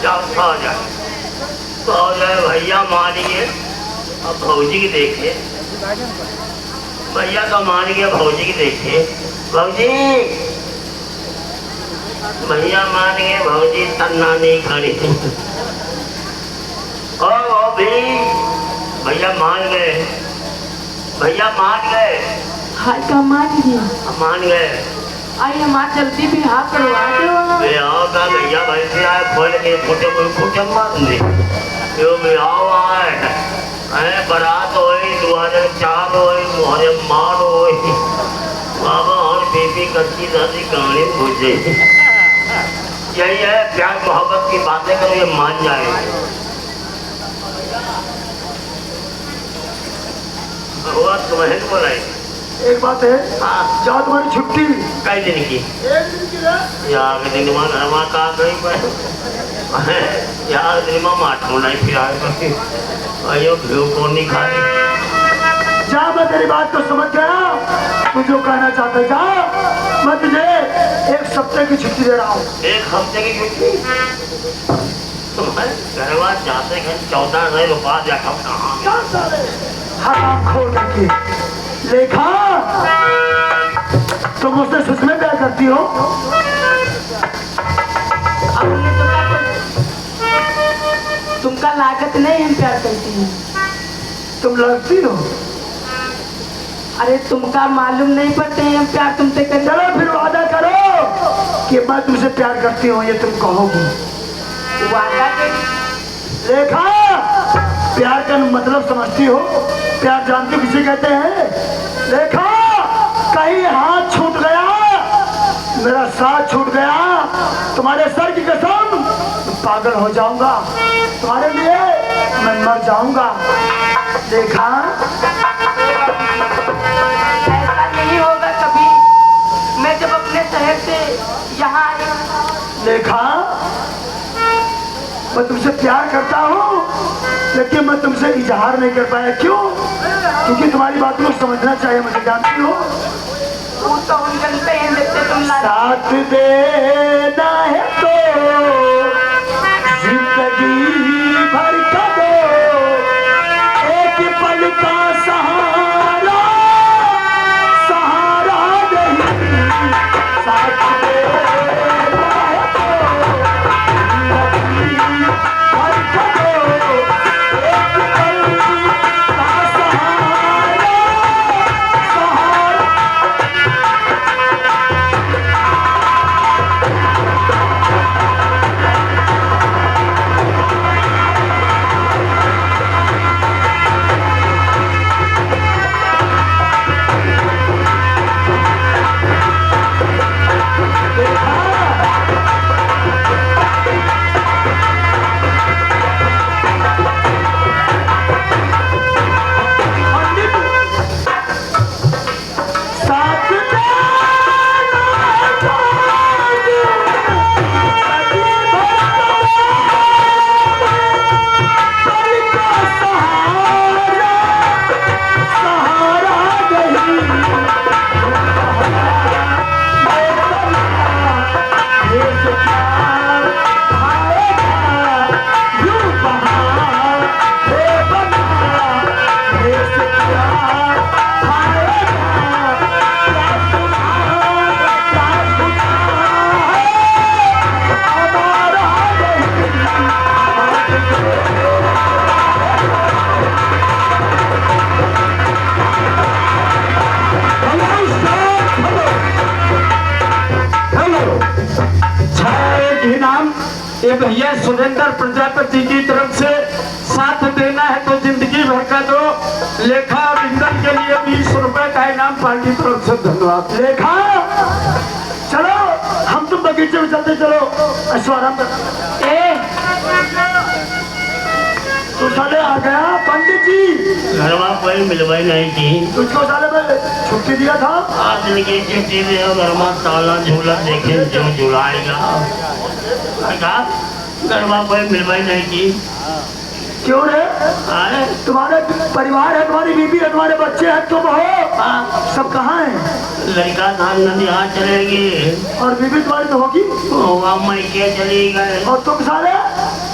हो जाए तो हो जाए। भैया मानिए अब भौजी की देखिए, भैया तो मान गया, भौजी की देखिए। भौजी, भैया मान गए, भौजी तन्ना नहीं खड़ी। ओ भी भैया मान गए, भैया मान गए। हाय का मान गया, मान गए। आई हमार जल्दी भी हाथ करवा दो। भैया भाई से आए खोल के फुटे मार दे। यो बिहाव आए बारात हो 2004 हो मोहरे मार हो बाबा और बीबी कच्ची दादी कहानी भूल गई। यही है प्यार मोहब्बत की बातें करो, ये मान जाए। तुम्हें बोलाई एक बात है, जाओ तुम्हारी छुट्टी कई दिन की, एक दिन की यार दिन में का गई यार दिन में माठो नहीं फिर अयो घी को नहीं खाती। जा, मैं तेरी बात को समझ गया, तू जो कहना चाहता है जा। मैं तुझे 1 हफ्ते की छुट्टी दे रहा हूँ। 1 हफ्ते की छुट्टी? घरवा जाते हैं 14,000 रुपया देखा कहाँ हाँ खोल करके लेखा, तुम मुझसे सच में प्यार करती हो? तुमका लागत नहीं, हम प्यार करती हैं। तुम लड़ती हो? अरे तुमका मालूम नहीं पड़ते हैं हम प्यार तुमसे करते। चलो फिर वादा करो कि मैं तुमसे प्यार करती हूँ, ये तुम कहोगी। वादा कर लेखा, प्यार का मतलब समझती हो? प्यार जानती हो किसे कहते हैं? लेखा, कहीं हाथ छूट गया, मेरा साथ छूट गया, तुम्हारे सर की कसम पागल हो जाऊंगा, तुम्हारे लिए मैं मर जाऊंगा। देखा, ऐसा नहीं होगा कभी। मैं जब अपने शहर से यहाँ आई, देखा, मैं तुमसे प्यार करता हूँ, लेकिन मैं तुमसे इजहार नहीं कर पाया। क्यों? क्योंकि तुम्हारी बात को समझना चाहिए, मुझे जानती हो। तू तो उन जनते हैं जिससे तुम साथ देना है तो जिंदगी भर का दो, एक पल का सहारा, सहारा नहीं। साथ देना है तो जिंदगी भर का दो, एक पल का सहारा, सहारा। ये भैया सुरेंद्र प्रजापति की तरफ से साथ देना है तो जिंदगी भर का दो। लेखा अभिनंदन के लिए 20 रुपए का इनाम पार्टी तरफ से। धन्यवाद। लेखा, चलो हम तुम बगीचे में चलते, चलो ऐश्वर्या। तू साले आ गया पंडित जी। घर में कोई मिलवाई नहीं थी, तुझको साले में छुट्टी दिया था। आज दिन की छुट्टी दे, घर में ताला झूला देखे जो झुलाएगा। घर में कोई मिलवाई नहीं थी। क्यों रे? आए तुम्हारे परिवार है, तुम्हारी बीबी है, तुम्हारे बच्चे हैं, तुम हो, सब कहाँ हैं? लड़का धान नदी हाथ चलेगी और बीबी तुम्हारी तो होगी, मैके चली गए। और तुम साले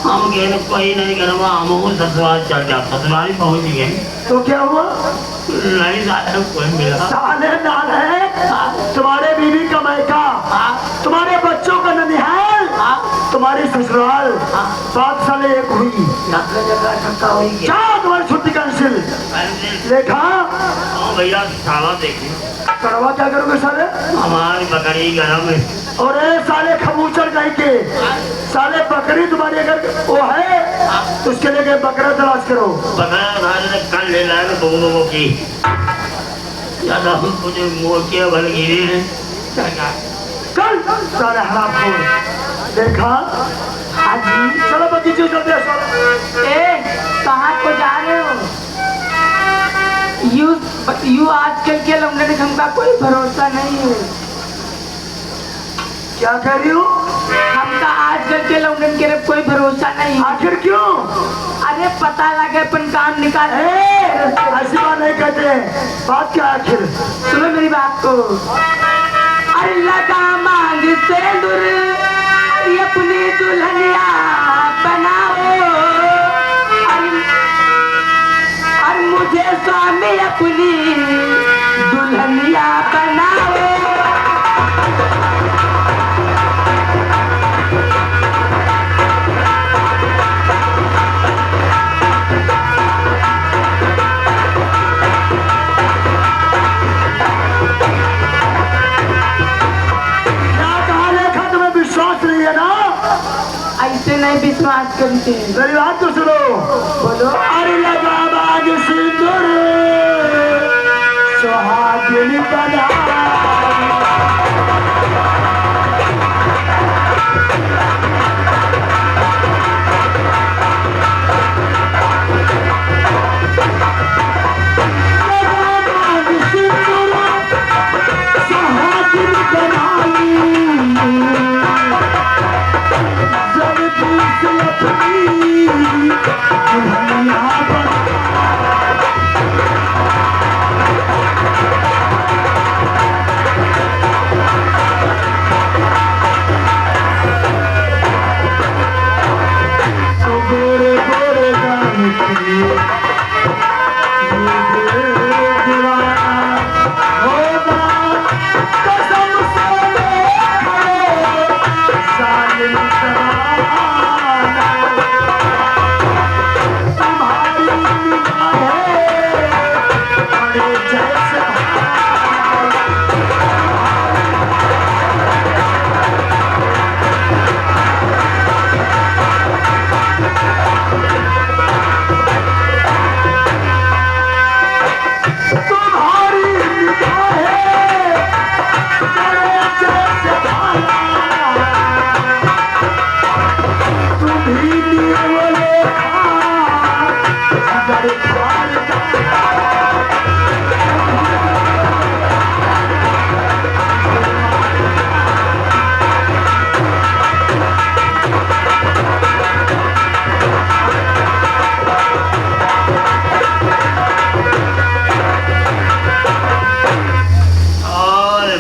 हम गए कोई नहीं करवा, हम ससुराल चल जा, ससुराल ही पहुंच गए। तो क्या हुआ? नहीं साले कोई मिला। साले नाल है तुम्हारे बीवी का मैका, तुम्हारे बच्चों का ननिहाल, तुम्हारी ससुराल, बात साले एक हुई। तुम्हारी छुट्टी कैंसिल। देखा भैया साला देखिए, करवा क्या करोगे साले? हमारी बकरी गरम है। और साले खबूचर गाय के साले, बकरी तुम्हारी अगर वो है तो उसके लिए बकरा तलाश करो। बकरा कल ले लाए दोनों की, ज्यादा कुछ मोटिया भर गिरे हैं। कल साले हराम खोर। देखा हाजी, चलो बगीचे चलते हैं। कहाँ को जा रहे हो? यू आजकल के लौंडे का कोई भरोसा नहीं है। क्या कह रही हो? हमका आजकल के लौंडन के कोई भरोसा नहीं है। आखिर क्यों? अरे पता लगे अपन काम निकाल। ऐसी बात नहीं कहते हैं, बात क्या आखिर? सुनो मेरी बात को। अरे लगा मांग सिंदूर, अपनी दुल्हनिया बनाओ, और मुझे स्वामी अपनी दुल्हनिया बनाओ। ऐसे नहीं विश्वास करते। मेरी बात तो सुनो। बोलो। अरे लगा बाज सिंदूर, सुहागिन बना,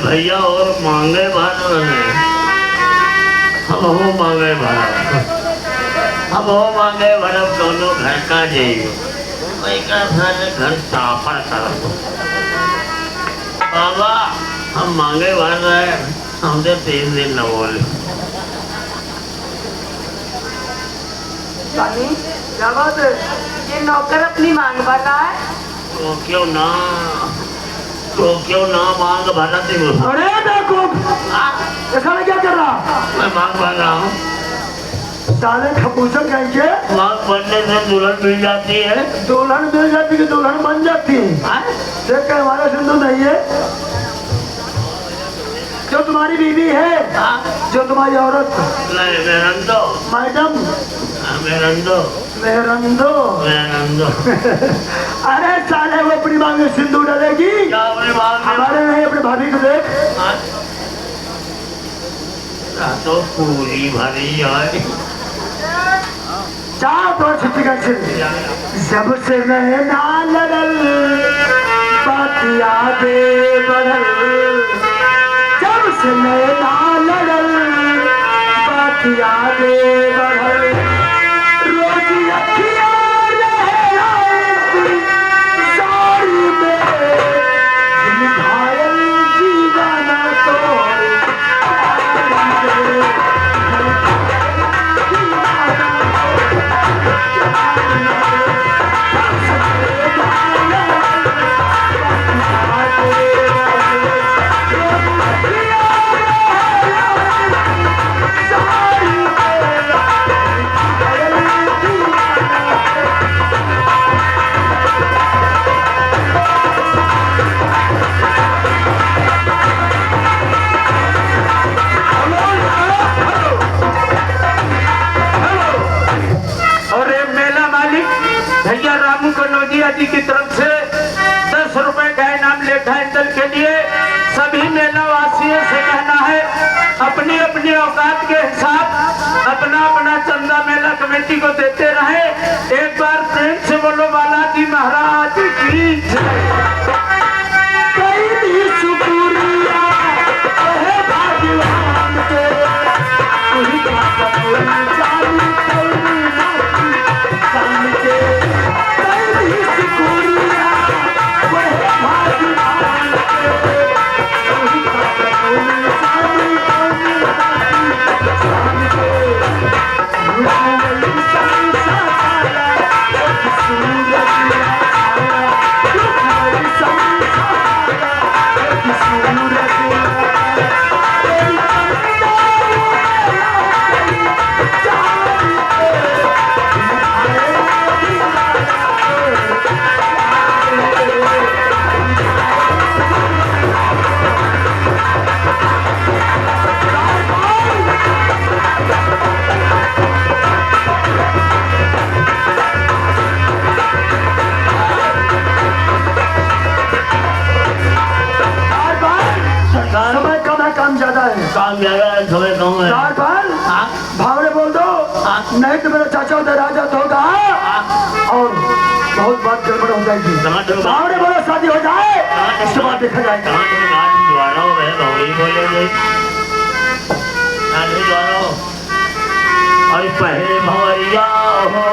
भैया और मांगे भर हम हो मांगे भर, हम हो मांगे भर दोनों घर का जाइए घर साफा कर बाबा। हम मांगे भर रहे, हमसे 3 दिन न बोले। क्या बात है? ये नौकर अपनी मांग भर रहा है। तो क्यों ना मांग भरा थी? अरे देखो ऐसा क्या कर रहा? मैं मांग भर रहा हूँ। साले खपूचर कहेंगे मांग भरने से दुल्हन मिल जाती है। दुल्हन मिल जाती है, दुल्हन बन जाती है। देख के हमारा सिंदूर नहीं है, जो तुम्हारी बीवी है, जो तुम्हारी औरत। नहीं मेहरंदो मैडम, मेहरंदो। अरे साले वो अपनी मांग में सिंदूर डालेगी। हमारे नहीं, अपने भाभी को देख। तो पूरी भरी है। चार तो छुट्टी का जब से मैं ना लड़ल, बात यादें बढ़ल। जब से मैं ना लड़ल, बात यादें बढ़ल। कि अखियाँ रहे सारी में दिल घायल दीवाना तोरे प्यार में। और ये मेला मालिक भैया रामू कनौजिया जी की तरफ से 10 रुपए का इनाम लेखा इंदल के लिए सभी मेला वासियों से कहना है अपनी अपनी औकात के हिसाब अपना अपना चंदा मेला कमेटी को देते रहे। एक बार प्रेम से बोलो बालाजी महाराज की जय। कई शुक्रिया है भगवान के, कोई जानी जान के। कई शुक्रिया है भगवान के, कोई जानी जान के। समय कम है, काम ज्यादा है। काम ज्यादा है, समय कम है। चार बार भावड़े बोल दो, नहीं तो मेरा चाचा उधर आ जाता होगा और बहुत बात गड़बड़ हो जाएगी। भावड़े बोलो शादी हो जाए, इसके बाद देखा जाएगा। और पहले भवरिया हो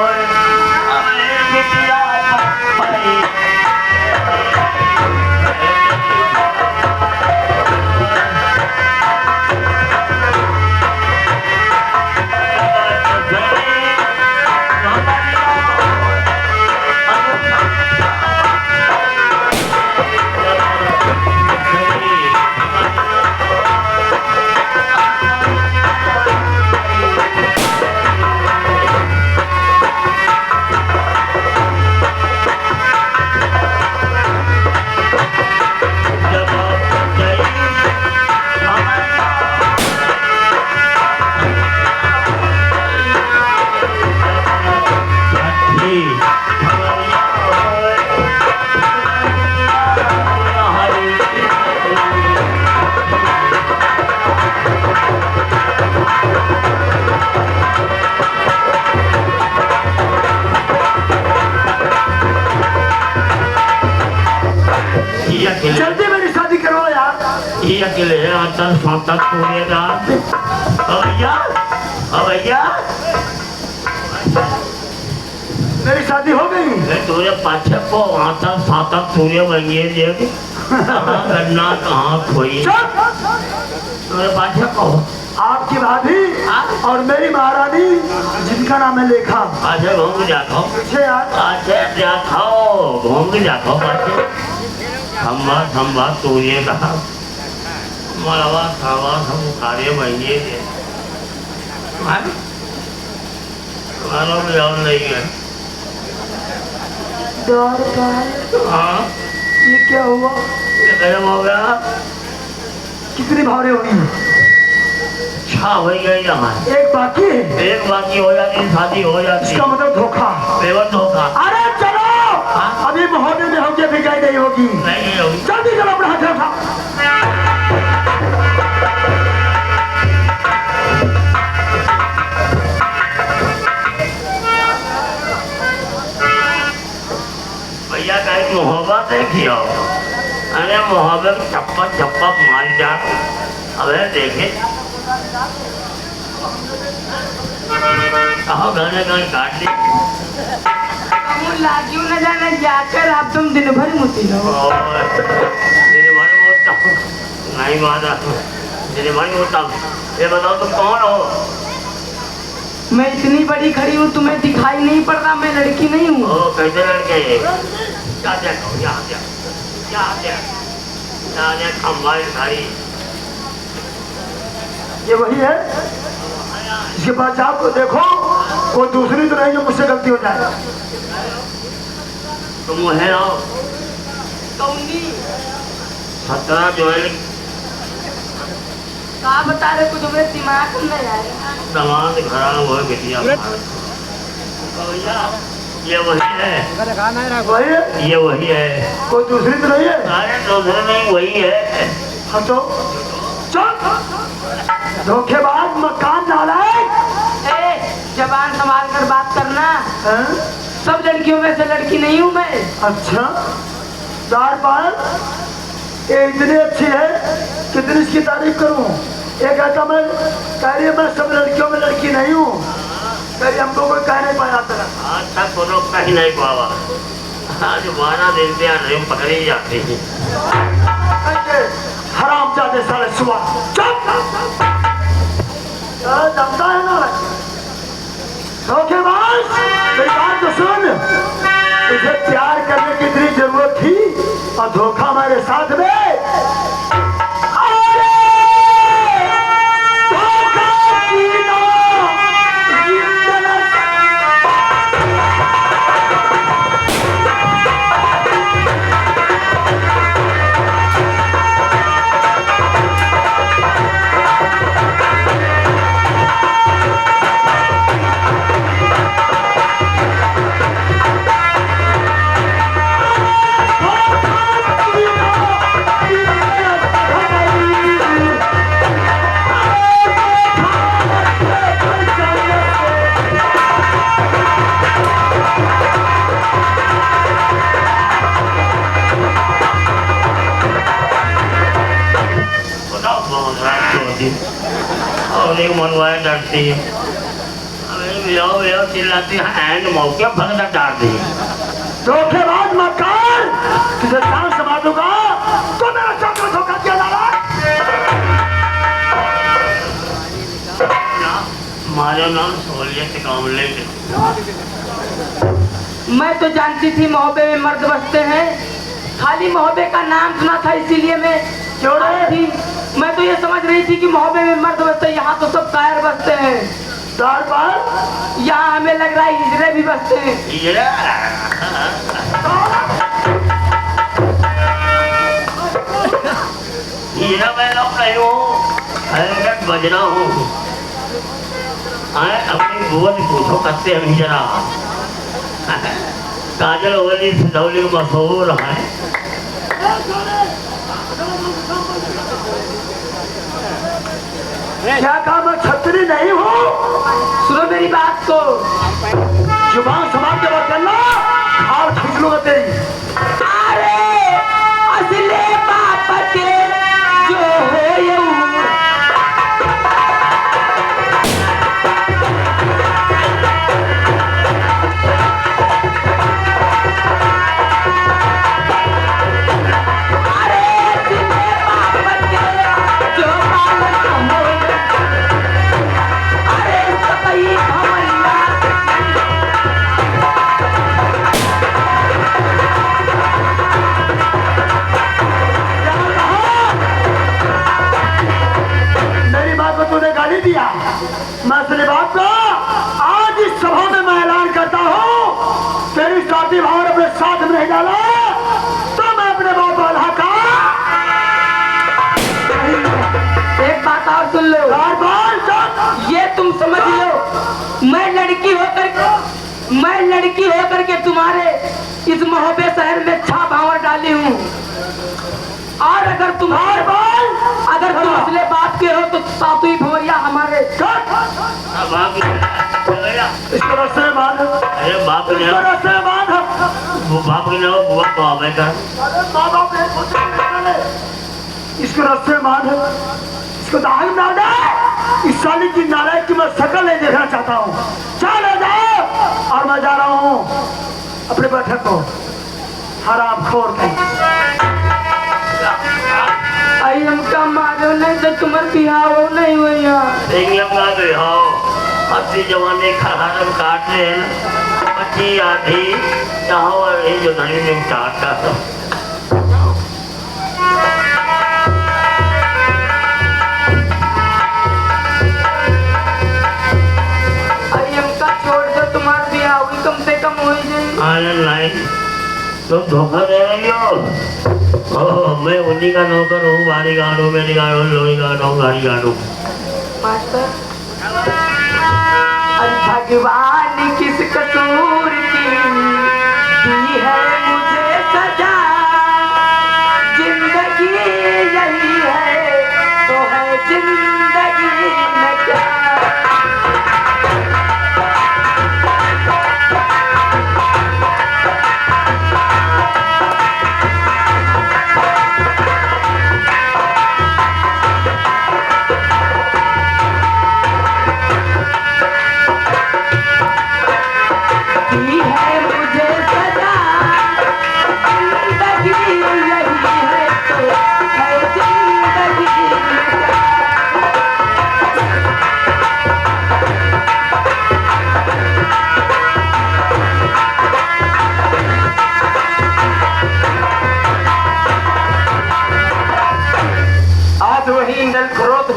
जल्दी मेरी शादी करो यार। ये अकेले है आता साता पूरे रात। भैया भैया मेरी शादी हो गई। तुझे पाछे को आता साता सूर्य बनिए देख गन्ना कहाँ खोई तुम्हारे पाछे को आपकी भाभी और मेरी महारानी जिनका नाम है लेखा। पाछे घूम जाओ पीछे यार पाछे जाओ घूम जाओ पाछे खम्बा खम्बा सूर्य का मरवा खावा हम कार्य बनिए दे तुम्हारा भी और नहीं है। हाँ ये क्या हुआ? गरम हो गया। कितनी भावरे होगी? छा हो गई यहाँ एक बाकी है। एक बाकी हो जाती शादी हो जाती। इसका मतलब धोखा। बेवत धोखा। अरे चलो अभी महोदय में होके भी गई नहीं होगी। नहीं होगी। जल्दी चलो अपना हाथ उठा। भैया कहीं मोहब्बत है किया अरे मोहब्बत चप्पा चप्पा मार जा। अब देखे हाँ गाने गाने काट ली। हम लागियो न जाने जाकर आप तुम दिन भर मुती रहो। दिन भर मोड़ता हूँ नहीं माना, दिन भर मोड़ता हूँ। ये बताओ तुम कौन हो? मैं इतनी बड़ी खड़ी हूँ, तुम्हें दिखाई नहीं पड़ रहा मैं लड़की नहीं हूँ? ओ कैसे लड़के हैं? क्या देखो यहाँ क्या क्या क्या खम्बाई भाई। ये वही है, इसके बाद जाओ को देखो, कोई दूसरी तो नहीं जो मुझसे गलती हो जाए। तुम है आओ कौनी 17 जो है कहा बता रहे, कुछ मेरे दिमाग में नहीं आया। दमाद खराब हो बिटिया। ये वही है, वही है, ये वही है, कोई दूसरी तो नहीं है। अरे दूसरे नहीं वही है। हाँ तो चल, धोखेबाज मकान नालायक। ए, जबान संभाल कर बात करना। हैं? सब लड़कियों में से लड़की नहीं हूँ मैं। अच्छा दार पाल, ये इतनी अच्छी है, कितनी इसकी तारीफ करूं। ये कहता मैं कह रही है मैं सब लड़कियों में लड़की नहीं हूँ, कह रही हमको कोई कह नहीं पाया तरह। आज तक कोनो कहीं नहीं पावा, आज 12 दिन से नहीं पकड़ी जाती है। हराम जाते साले सुबह जमता है ना धोखेबाज। मेरी बात तो सुन, तुझे प्यार करने की इतनी जरूरत थी और धोखा मेरे साथ में। अरे धोखा कीना, और एक मनवाए डरती है, चिल्लाती है, एंड मौके भगत डाल दी। धोखेबाज मकान, तुझे जान समझ दूंगा तो मेरा चक्कर धोखा किया जा रहा है। हमारा नाम सहूलियत कामले के। मैं तो जानती थी मोहब्बे में मर्द बसते हैं, खाली मोहब्बे का नाम सुना था इसीलिए मैं क्यों रे? थी। मैं तो ये समझ रही थी कि मोहब्बे में मर्द बसते हैं, यहाँ तो सब कायर बसते हैं। दार पाल, यहाँ हमें लग रहा है हिजड़े भी बसते हैं। हीरा मैं लोग नहीं हूँ, बजना हूँ। अपनी बुआ से पूछो करते हैं जरा। काजल ओली सिंधौली मशहूर है। क्या कहा मैं छतरी नहीं हूँ? सुनो मेरी बात को, जुबान संभाल के बात करना, हाथ खींच लूंगा तेरी। अरे असले बाप के जो हो ये दिया। मैं असली बात को आज इस सभा में मैं ऐलान करता हूँ, तेरी शादी भाव अपने साथ में नहीं डाला तो मैं अपने बाप वाला का। एक बात और सुन लो, ये तुम समझ लो, मैं लड़की होकर के तुम्हारे इस मोहब्बे शहर में छा भावर डाली हूँ। और अगर तुम असले बात के हो तो सातवीं भवरिया हमारे। इसको रस्ते में बांध। अरे बाप ने इसको रस्ते में बांध। वो बाप ने बुआ को आवे का। इसको रस्ते में बांध, इसको दाग डाल दे। इस साली की नालायक की मैं शकल नहीं देखना चाहता हूँ। चल बैठक हो हराम खोर नहीं। आई हमका मारो नहीं तो तुम्हार बिहार हो नहीं भैया। इंग्लैंड का भी हो अपनी जवानी खरहरम काट रहे हैं बच्ची आधी चाहो और जो नली में काटता सब छोड़ दो तुम्हारा बिहार हुई कम से कम हो जाए। आनंद नहीं तुम धोखा दे रही हो। ओह मैं उन्हीं का नौकर हूँ बारी गाड़ू मेरी गाड़ू लोही गाड़ू गाड़ी गाड़ू। मास्टर भगवान किस कसूर की दी है मुझे सजा जिंदगी यही है तो है जिंदगी में क्या।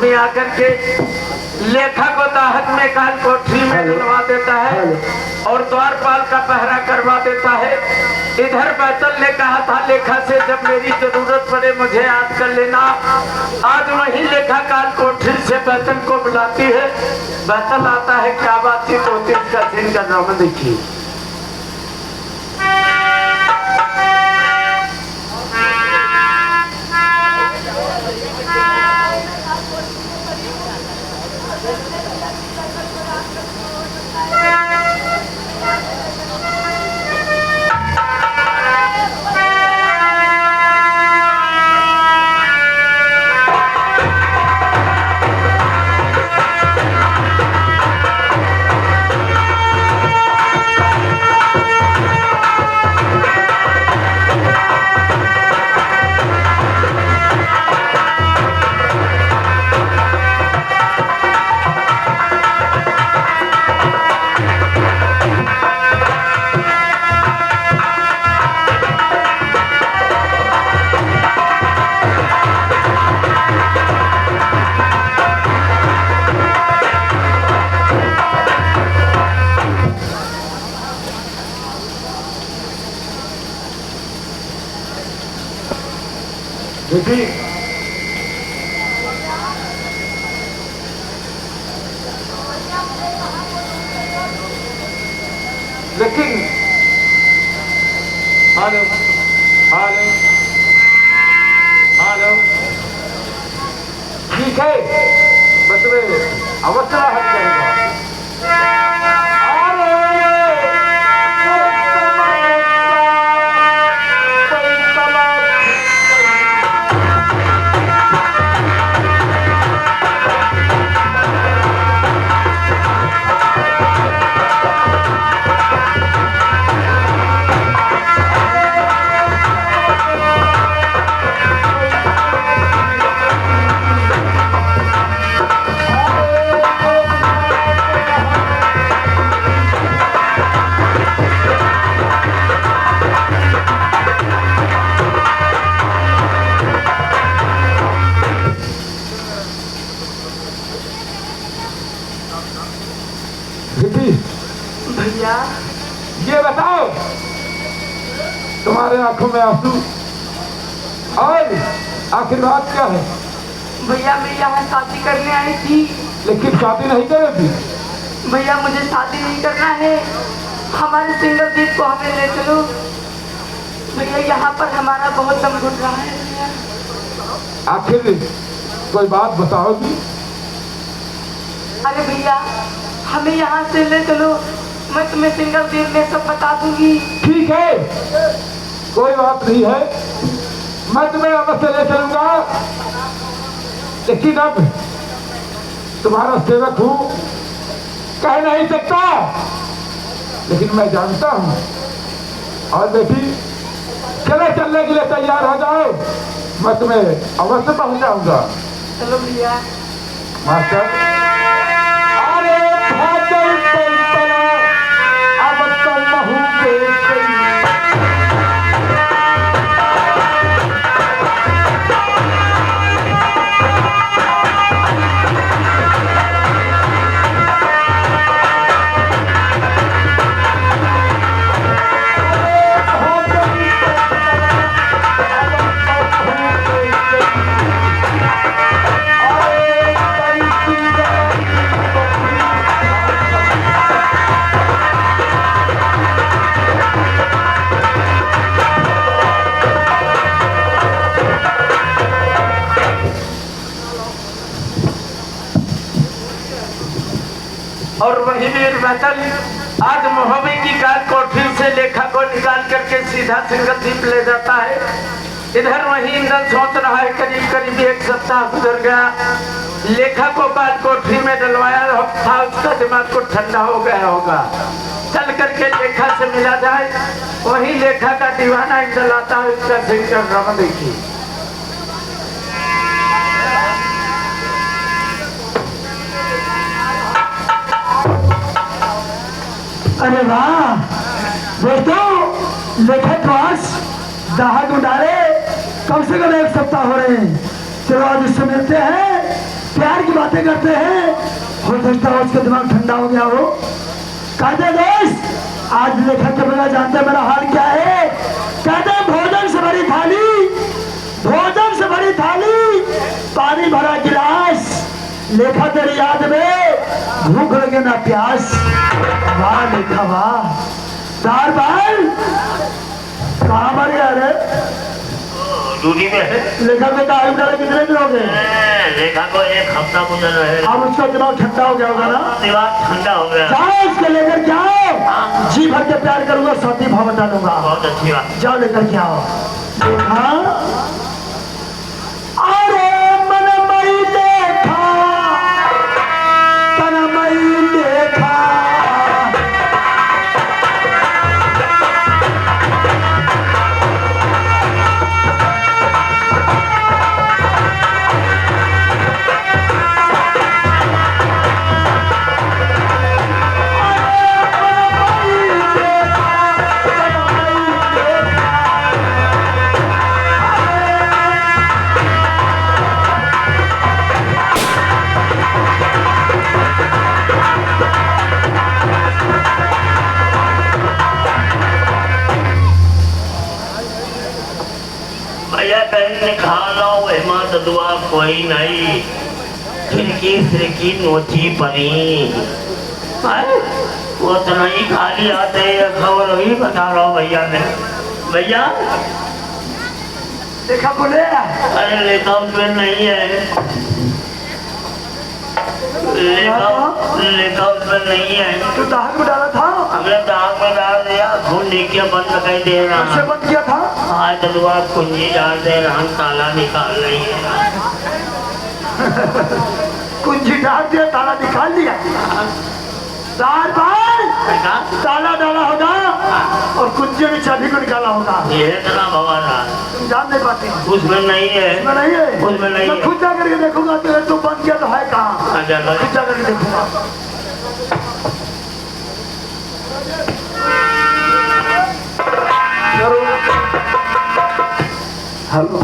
में आकर के लेखा को दाहत में काल कोठरी में डलवा देता है और द्वारपाल का पहरा करवा देता है। इधर बैतल ने कहा था लेखा से जब मेरी जरूरत पड़े मुझे याद कर लेना। आज वही लेखा काल कोठरी से बैतल को बुलाती है। बैतल आता है, क्या बातचीत होती है इसका सीन का ड्रामा देखिए। देखिए लेकिन हेलो हेलो हेलो ठीक है बस में अवश्य हल करेगा। भैया ये बताओ तुम्हारे आंखों में आंसू और आखिर बात क्या है? भैया मैं यहाँ शादी करने आई थी। लेकिन शादी नहीं करेगी? भैया मुझे शादी नहीं करना है, हमारे सिंगल दीप को हमें ले चलो। भैया यहाँ पर हमारा बहुत दम घुट रहा है। भैया आखिर कोई बात बताओगी? अरे भैया हमें यहाँ से ले चलो, मैं तुम्हें सिंगल दीप में सब बता दूंगी। ठीक है कोई बात नहीं है, मैं तुम्हें अवश्य ले चलूंगा। लेकिन अब तुम्हारा सेवक हूँ, कह नहीं सकता, लेकिन मैं जानता हूँ और बेटी चलो चलने के लिए तैयार हो जाओ, मैं तुम्हें अवश्य पहुंचाऊंगा। चलो भैया। मास्टर अरे भागल पलपला अब तो महू पे गई। और वही वीर बदल आज मोहब्बत की काल कोठरी से लेखा को निकाल करके सीधा सिंगलदीप ले जाता है। इधर वही इंद्र सोच रहा है, करीब करीब एक सप्ताह गुजर गया, लेखा को काल कोठरी में डलवाया था, उसका दिमाग को ठंडा हो गया होगा। चल करके लेखा से मिला जाए, वही लेखा का दीवाना इंद्र आता है, उसका सिंह रम देखिए। अरे वाह दोस्तों, लेखक वास दाहक उड़ाले कम से कम एक सप्ताह हो रहे हैं। चलो आज उससे मिलते हैं, प्यार की बातें करते हैं, हो सकता है उसका दिमाग ठंडा हो गया हो। कहते दोस्त, आज लेखक के बगैर जानते हैं मेरा हाल क्या है। कहते हैं भोजन से भरी थाली, भोजन से भरी थाली, पानी भरा गिलास, लेखा तेरी याद में भूख लगे ना प्यास। वाह लेखा वाह। चार बार कहाँ मर गया रे? ड्यूटी में है। लेखा को तो आयु डाले कितने दिन हो गए? लेखा को एक हफ्ता गुजर रहे। अब उसका दिमाग ठंडा हो गया होगा ना? दिमाग ठंडा हो गया। जाओ उसके लेकर के आओ, जी भर के प्यार करूंगा, साथी भाव बता दूंगा। बहुत अच्छी बात। जाओ लेकर के आओ। देखा अरे मनमई देखा, तनमई देखा, खा लो हेमंत दुआ कोई नहीं, खिड़की खिड़की नोची पड़ी, वो तो नहीं खाली आते, खबर ही बता रहा हूँ भैया ने। भैया देखा बोले? अरे लेखा उसमें नहीं है, लेखा उसमें नहीं है। तो दाहक में डाला था? हमने दाग में डाल दिया, खून नीचे बंद कर दे रहा। कैसे बंद किया था? आज दुआ कुंजी डाल दे रहा, हम ताला निकाल रही है। कुंजी डाल दिया, ताला निकाल दिया। चार बार ताला डाला होगा और कुंजी में चाबी को निकाला होगा। ये इतना भवाना तुम जान नहीं पाते। उसमें नहीं है, उसमें नहीं है, उसमें नहीं मैं है। खुद जा करके देखूंगा तो बंद किया तो है कहाँ। अच्छा खुद जा करके देखूंगा। हेलो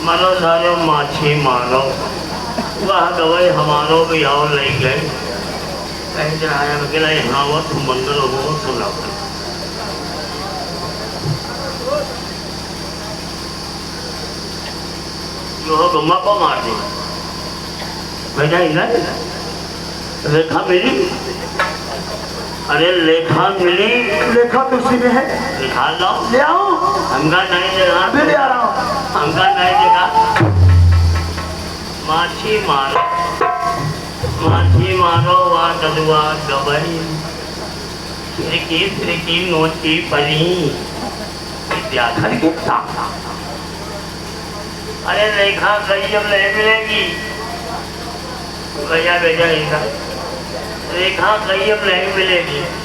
मारो सारो माछी मारो, वह गवाई हमारो भी आओ ले गए। कहीं दिन आया अकेला यहाँ वो तुम मंगल हो सुना। जो गुम्मा को मार दी बेटा, इधर रेखा मिली। अरे लेखा मिली, लेखा तो उसी में है। दिखा लो। ले आओ। हमका नहीं देगा, अभी ले आ रहा हूँ। हमका नहीं देगा। माछी मारो, माछी मारो, वाह कदुआ गबई, खिड़की खिड़की नोची पड़ी, विद्या घर के साथ। अरे लेखा गई अब नहीं मिलेगी। भैया बेटा इधर रेखा कहीं अब नहीं मिलेगी।